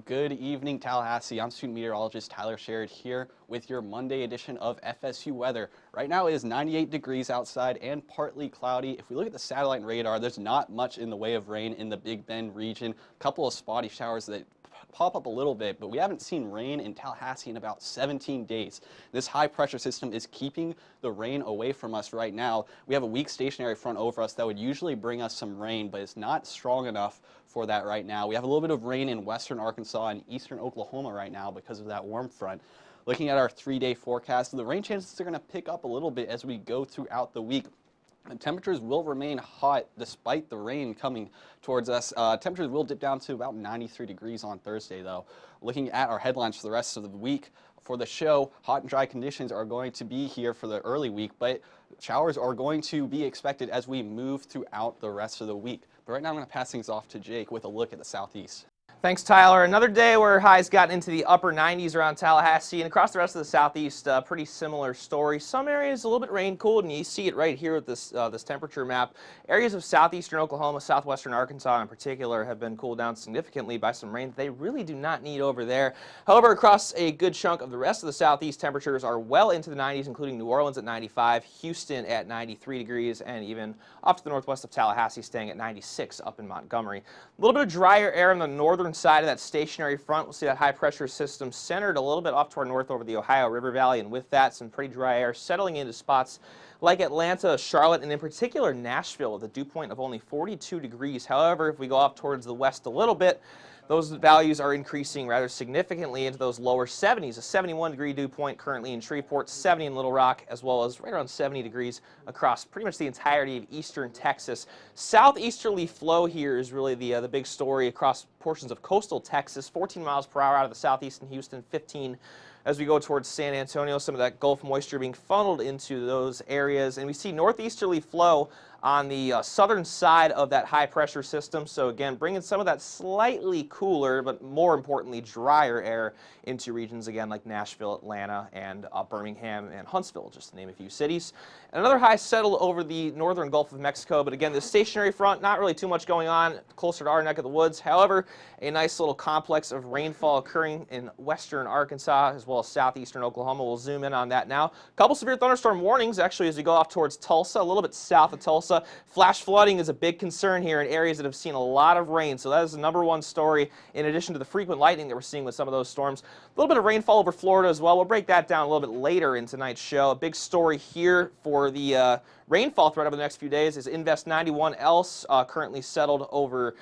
Good evening, Tallahassee. I'm student meteorologist Tyler Sherrod here with your Monday edition of FSU weather. Right now it is 98 degrees outside and partly cloudy. If we look at the satellite radar, there's not much in the way of rain in the Big Bend region. A couple of spotty showers that pop up a little bit, but we haven't seen rain in Tallahassee in about 17 days. This high pressure system is keeping the rain away from us right now. We have a weak stationary front over us that would usually bring us some rain, but it's not strong enough for that right now. We have a little bit of rain in western Arkansas and eastern Oklahoma right now because of that warm front. Looking at our 3-day forecast, the rain chances are going to pick up a little bit as we go throughout the week. Temperatures will remain hot despite the rain coming towards us. Temperatures will dip down to about 93 degrees on Thursday, though. Looking at our headlines for the rest of the week, for the show, hot and dry conditions are going to be here for the early week, but showers are going to be expected as we move throughout the rest of the week. But right now I'm going to pass things off to Jake with a look at the southeast. Thanks, Tyler. Another day where highs got into the upper 90s around Tallahassee and across the rest of the southeast. Pretty similar story. Some areas a little bit rain-cooled, and you see it right here with this this temperature map. Areas of southeastern Oklahoma, southwestern Arkansas in particular have been cooled down significantly by some rain that they really do not need over there. However, across a good chunk of the rest of the southeast, temperatures are well into the 90s, including New Orleans at 95, Houston at 93 degrees, and even off to the northwest of Tallahassee staying at 96 up in Montgomery. A little bit of drier air on the northern side of that stationary front. We'll see that high pressure system centered a little bit off to our north over the Ohio River Valley, and with that some pretty dry air settling into spots like Atlanta, Charlotte, and in particular Nashville with a dew point of only 42 degrees. However, if we go off towards the west a little bit, those values are increasing rather significantly into those lower 70s. A 71-degree dew point currently in Shreveport, 70 in Little Rock, as well as right around 70 degrees across pretty much the entirety of eastern Texas. Southeasterly flow here is really the big story across portions of coastal Texas. 14 miles per hour out of the southeast in Houston, 15 as we go towards San Antonio. Some of that Gulf moisture being funneled into those areas. And we see northeasterly flow on the southern side of that high pressure system. So again, bringing some of that slightly cooler, but more importantly, drier air into regions again like Nashville, Atlanta, and Birmingham and Huntsville, just to name a few cities. And another high settled over the northern Gulf of Mexico. But again, this stationary front, not really too much going on closer to our neck of the woods. However, a nice little complex of rainfall occurring in western Arkansas as well as southeastern Oklahoma. We'll zoom in on that now. A couple severe thunderstorm warnings actually as we go off towards Tulsa, a little bit south of Tulsa. Flash flooding is a big concern here in areas that have seen a lot of rain, so that is the #1 story in addition to the frequent lightning that we're seeing with some of those storms. A little bit of rainfall over Florida as well. We'll break that down a little bit later in tonight's show. A big story here for the rainfall threat over the next few days is Invest 91 currently settled over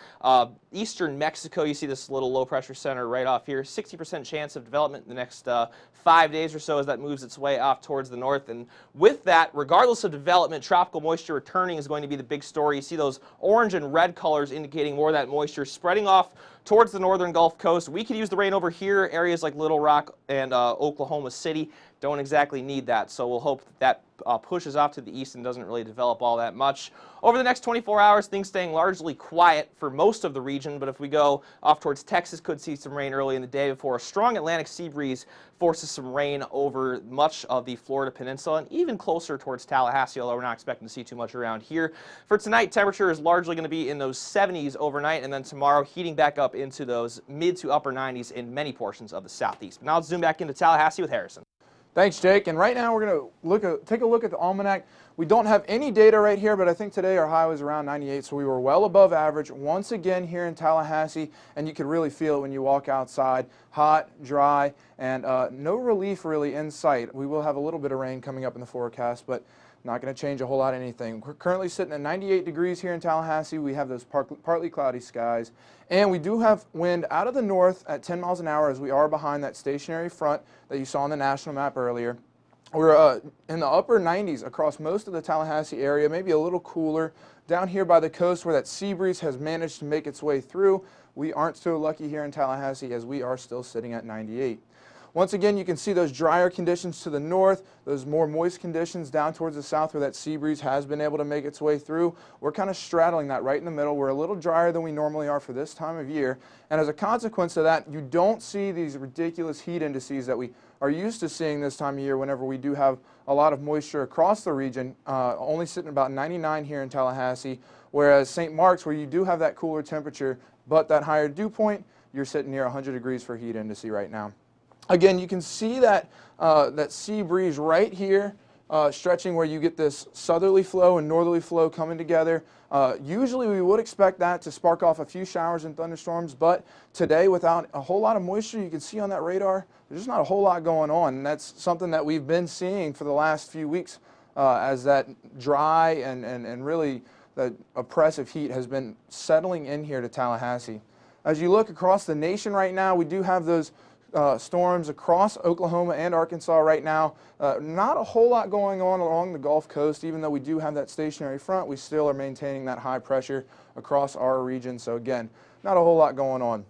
eastern Mexico. You see this little low pressure center right off here. 60% chance of development in the next 5 days or so as that moves its way off towards the north. And with that, regardless of development, tropical moisture returning is going to be the big story. You see those orange and red colors indicating more of that moisture spreading off towards the northern Gulf Coast. We could use the rain over here. Areas like Little Rock and Oklahoma City don't exactly need that, so we'll hope that pushes off to the east and doesn't really develop all that much. Over the next 24 hours, things staying largely quiet for most of the region, but if we go off towards Texas, could see some rain early in the day before a strong Atlantic sea breeze forces some rain over much of the Florida Peninsula and even closer towards Tallahassee, although we're not expecting to see too much around here. For tonight, temperature is largely going to be in those 70s overnight, and then tomorrow heating back up into those mid to upper 90s in many portions of the southeast. But now let's zoom back into Tallahassee with Harrison. Thanks, Jake. And right now we're going to take a look at the almanac. We don't have any data right here, but I think today our high was around 98, so we were well above average once again here in Tallahassee, and you could really feel it when you walk outside. Hot, dry, and no relief really in sight. We will have a little bit of rain coming up in the forecast, but not going to change a whole lot of anything. We're currently sitting at 98 degrees here in Tallahassee. We have those partly cloudy skies, and we do have wind out of the north at 10 miles an hour as we are behind that stationary front that you saw on the national map earlier. We're in the upper 90s across most of the Tallahassee area, maybe a little cooler. Down here by the coast where that sea breeze has managed to make its way through, we aren't so lucky here in Tallahassee as we are still sitting at 98. Once again, you can see those drier conditions to the north, those more moist conditions down towards the south where that sea breeze has been able to make its way through. We're kind of straddling that right in the middle. We're a little drier than we normally are for this time of year. And as a consequence of that, you don't see these ridiculous heat indices that we are used to seeing this time of year whenever we do have a lot of moisture across the region, only sitting about 99 here in Tallahassee, whereas St. Mark's, where you do have that cooler temperature but that higher dew point, you're sitting near 100 degrees for heat index right now. Again, you can see that, that sea breeze right here stretching where you get this southerly flow and northerly flow coming together. Usually we would expect that to spark off a few showers and thunderstorms, but today without a whole lot of moisture, you can see on that radar, there's just not a whole lot going on, and that's something that we've been seeing for the last few weeks as that dry and really the oppressive heat has been settling in here to Tallahassee. As you look across the nation right now, we do have those storms across Oklahoma and Arkansas right now. Not a whole lot going on along the Gulf Coast. Even though we do have that stationary front, we still are maintaining that high pressure across our region. So again, not a whole lot going on.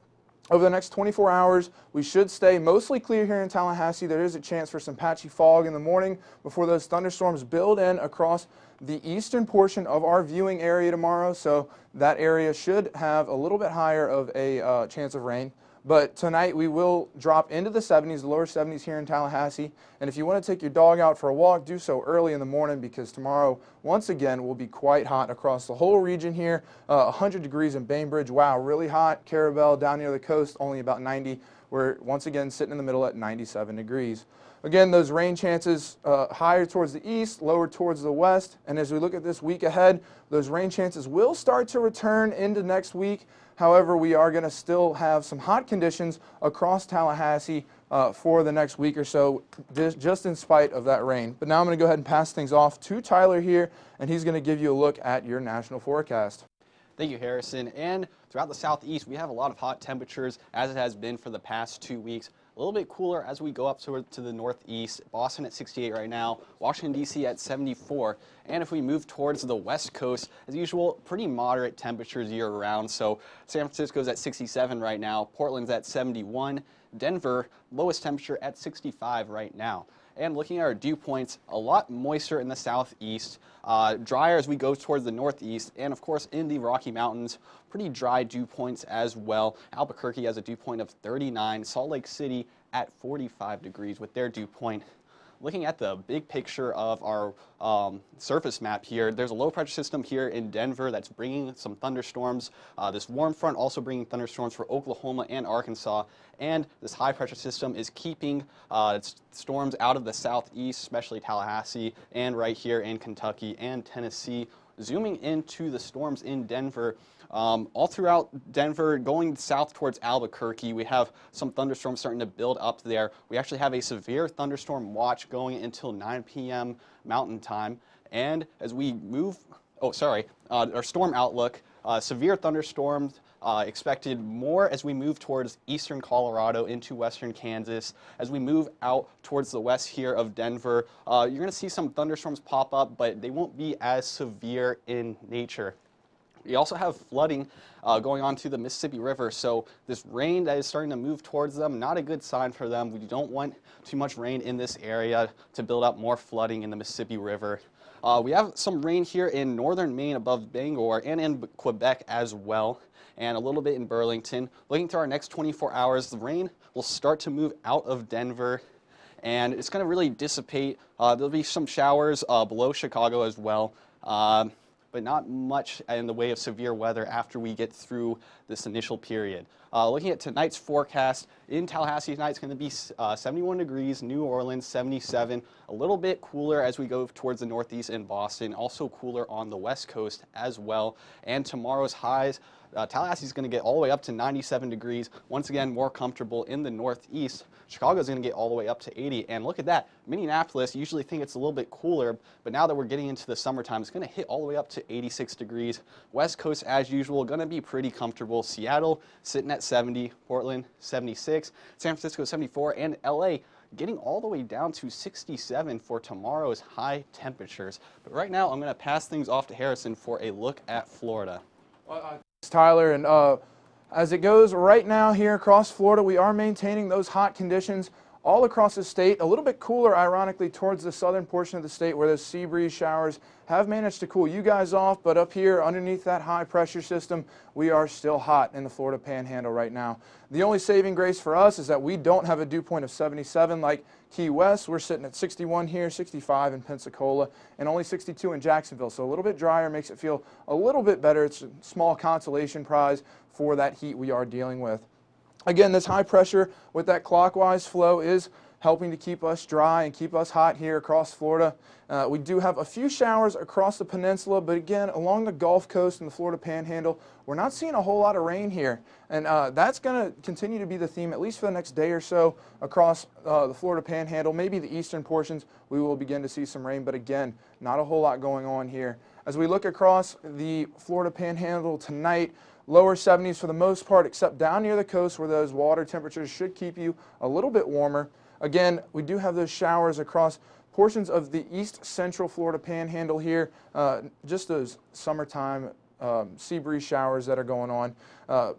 Over the next 24 hours, we should stay mostly clear here in Tallahassee. There is a chance for some patchy fog in the morning before those thunderstorms build in across the eastern portion of our viewing area tomorrow. So that area should have a little bit higher of a chance of rain. But tonight we will drop into the 70s, the lower 70s here in Tallahassee. And if you want to take your dog out for a walk, do so early in the morning, because tomorrow, once again, will be quite hot across the whole region here. 100 degrees in Bainbridge, wow, really hot. Carabel down near the coast, only about 90. We're once again sitting in the middle at 97 degrees. Again, those rain chances higher towards the east, lower towards the west. And as we look at this week ahead, those rain chances will start to return into next week. However, we are going to still have some hot conditions across Tallahassee for the next week or so, just in spite of that rain. But now I'm going to go ahead and pass things off to Tyler here, and he's going to give you a look at your national forecast. Thank you, Harrison. And throughout the southeast, we have a lot of hot temperatures, as it has been for the past 2 weeks. A little bit cooler as we go up to the northeast. Boston at 68 right now, Washington, D.C. at 74. And if we move towards the west coast, as usual, pretty moderate temperatures year-round. So San Francisco's at 67 right now, Portland's at 71, Denver, lowest temperature at 65 right now. And looking at our dew points, a lot moister in the southeast, drier as we go towards the northeast, and of course in the Rocky Mountains, pretty dry dew points as well. Albuquerque has a dew point of 39, Salt Lake City at 45 degrees with their dew point. Looking at the big picture of our surface map here, there's a low pressure system here in Denver that's bringing some thunderstorms. This warm front also bringing thunderstorms for Oklahoma and Arkansas. And this high pressure system is keeping storms out of the southeast, especially Tallahassee, and right here in Kentucky and Tennessee. Zooming into the storms in Denver, all throughout Denver, going south towards Albuquerque, we have some thunderstorms starting to build up there. We actually have a severe thunderstorm watch going until 9 p.m. Mountain Time. And as we move, our storm outlook, severe thunderstorms expected more as we move towards eastern Colorado into western Kansas. As we move out towards the west here of Denver, you're going to see some thunderstorms pop up, but they won't be as severe in nature. We also have flooding going on to the Mississippi River, so this rain that is starting to move towards them, not a good sign for them. We don't want too much rain in this area to build up more flooding in the Mississippi River. We have some rain here in northern Maine above Bangor and in Quebec as well, and a little bit in Burlington. Looking to our next 24 hours, the rain will start to move out of Denver, and it's going to really dissipate. There'll be some showers below Chicago as well, but not much in the way of severe weather after we get through this initial period. Looking at tonight's forecast, in Tallahassee tonight it's going to be 71 degrees, New Orleans 77, a little bit cooler as we go towards the northeast in Boston, also cooler on the west coast as well. And tomorrow's highs, Tallahassee is going to get all the way up to 97 degrees, once again more comfortable in the northeast. Chicago is going to get all the way up to 80, and look at that, Minneapolis, you usually think it's a little bit cooler, but now that we're getting into the summertime, it's going to hit all the way up to 86 degrees. West Coast, as usual, going to be pretty comfortable. Seattle sitting at 70, Portland 76, San Francisco 74, and LA getting all the way down to 67 for tomorrow's high temperatures. But right now, I'm going to pass things off to Harrison for a look at Florida. Thanks, Tyler, and as it goes right now here across Florida, we are maintaining those hot conditions all across the state. A little bit cooler, ironically, towards the southern portion of the state where those sea breeze showers have managed to cool you guys off, but up here underneath that high pressure system, we are still hot in the Florida Panhandle right now. The only saving grace for us is that we don't have a dew point of 77 like Key West. We're sitting at 61 here, 65 in Pensacola, and only 62 in Jacksonville. So a little bit drier makes it feel a little bit better. It's a small consolation prize for that heat we are dealing with. Again, this high pressure with that clockwise flow is helping to keep us dry and keep us hot here across Florida. We do have a few showers across the peninsula, but again, along the Gulf Coast and the Florida Panhandle, we're not seeing a whole lot of rain here. And that's going to continue to be the theme, at least for the next day or so, across the Florida Panhandle. Maybe the eastern portions, we will begin to see some rain, but again, not a whole lot going on here. As we look across the Florida Panhandle tonight, lower 70s for the most part, except down near the coast where those water temperatures should keep you a little bit warmer. Again, we do have those showers across portions of the east central Florida Panhandle here, just those summertime sea breeze showers that are going on.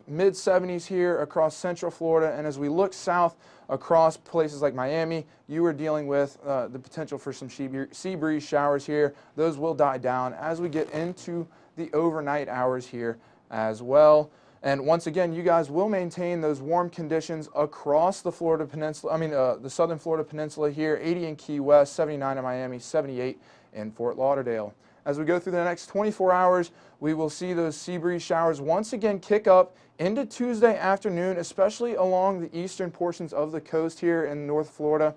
Mid 70s here across central Florida, and as we look south across places like Miami, you are dealing with the potential for some sea breeze showers here. Those will die down as we get into the overnight hours here as well. And once again, you guys will maintain those warm conditions across the Florida Peninsula, the southern Florida Peninsula here, 80 in Key West, 79 in Miami, 78 in Fort Lauderdale. As we go through the next 24 hours, we will see those sea breeze showers once again kick up into Tuesday afternoon, especially along the eastern portions of the coast here in North Florida.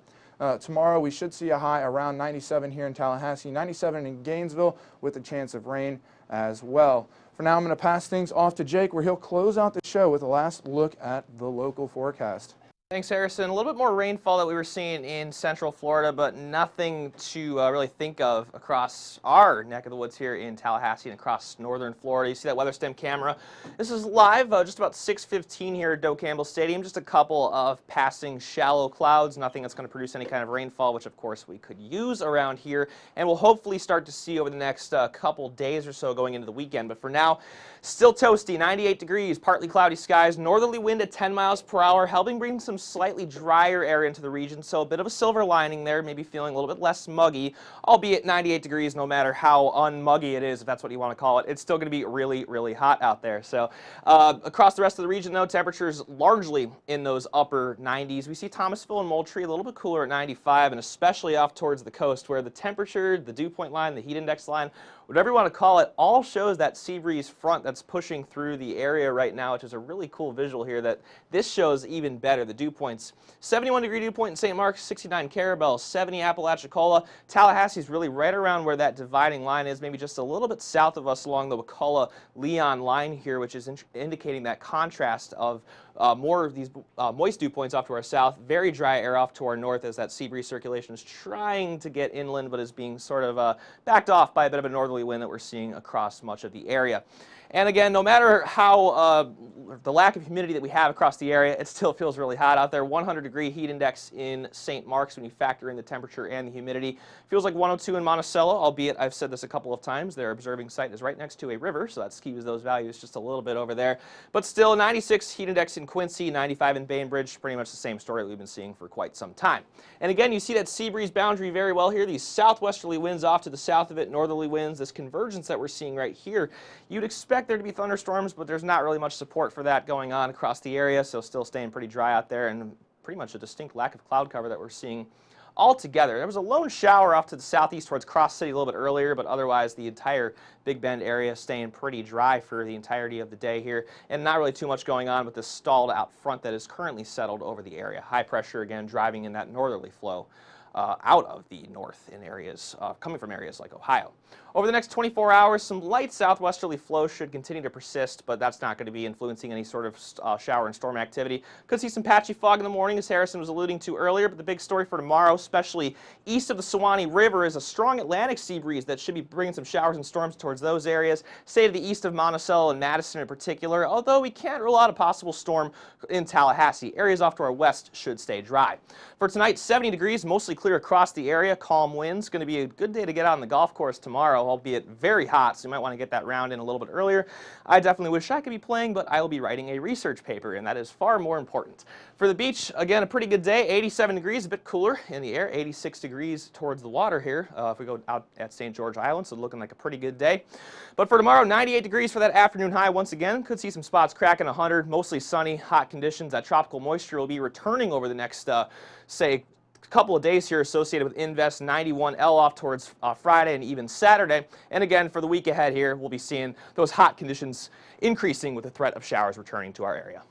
Tomorrow we should see a high around 97 here in Tallahassee, 97 in Gainesville with a chance of rain as well. For now, I'm going to pass things off to Jake, where he'll close out the show with a last look at the local forecast. Thanks, Harrison. A little bit more rainfall that we were seeing in central Florida, but nothing to really think of across our neck of the woods here in Tallahassee and across northern Florida. You see that weather stem camera. This is live just about 6:15 here at Doak Campbell Stadium. Just a couple of passing shallow clouds, nothing that's going to produce any kind of rainfall, which of course we could use around here, and we'll hopefully start to see over the next couple days or so going into the weekend. But for now, still toasty, 98 degrees, partly cloudy skies, northerly wind at 10 miles per hour, helping bring some slightly drier area into the region, so a bit of a silver lining there, maybe feeling a little bit less muggy, albeit 98 degrees, no matter how unmuggy it is, if that's what you want to call it, it's still going to be really, really hot out there. So across the rest of the region, though, temperatures largely in those upper 90s. We see Thomasville and Moultrie a little bit cooler at 95, and especially off towards the coast, where the temperature, the dew point line, the heat index line, whatever you want to call it, all shows that sea breeze front that's pushing through the area right now, which is a really cool visual here that this shows even better. The dew points, 71 degree dew point in St. Mark's, 69 Carabel, 70 Apalachicola. Tallahassee's really right around where that dividing line is, maybe just a little bit south of us along the Wakulla-Leon line here, which is indicating that contrast of more of these moist dew points off to our south, very dry air off to our north as that sea breeze circulation is trying to get inland but is being sort of backed off by a bit of a northerly wind that we're seeing across much of the area. And again, no matter how the lack of humidity that we have across the area, it still feels really hot out there. 100-degree heat index in St. Mark's when you factor in the temperature and the humidity. Feels like 102 in Monticello, albeit I've said this a couple of times. Their observing site is right next to a river, so that skews those values just a little bit over there. But still, 96 heat index in Quincy, 95 in Bainbridge, pretty much the same story that we've been seeing for quite some time. And again, you see that sea breeze boundary very well here. These southwesterly winds off to the south of it, northerly winds, this convergence that we're seeing right here. You'd expect there to be thunderstorms, but there's not really much support for that going on across the area, so still staying pretty dry out there and pretty much a distinct lack of cloud cover that we're seeing altogether. There was a lone shower off to the southeast towards Cross City a little bit earlier, but otherwise the entire Big Bend area staying pretty dry for the entirety of the day here, and not really too much going on with this stalled out front that is currently settled over the area. High pressure again driving in that northerly flow out of the north in areas coming from areas like Ohio. Over the next 24 hours, some light southwesterly flow should continue to persist, but that's not going to be influencing any sort of shower and storm activity. Could see some patchy fog in the morning, as Harrison was alluding to earlier, but the big story for tomorrow, especially east of the Suwannee River, is a strong Atlantic sea breeze that should be bringing some showers and storms towards those areas. Stay to the east of Monticello and Madison in particular, although we can't rule out a possible storm in Tallahassee. Areas off to our west should stay dry. For tonight, 70 degrees, mostly clear across the area, calm winds. Going to be a good day to get out on the golf course tomorrow, albeit very hot, so you might want to get that round in a little bit earlier. I definitely wish I could be playing, but I will be writing a research paper, and that is far more important. For the beach, again, a pretty good day, 87 degrees, a bit cooler in the air, 86 degrees towards the water here if we go out at St. George Island, so looking like a pretty good day. But for tomorrow, 98 degrees for that afternoon high once again. Could see some spots cracking 100, mostly sunny, hot conditions. That tropical moisture will be returning over the next, say, couple of days here associated with Invest 91L off towards Friday and even Saturday. And again, for the week ahead here, we'll be seeing those hot conditions increasing with the threat of showers returning to our area.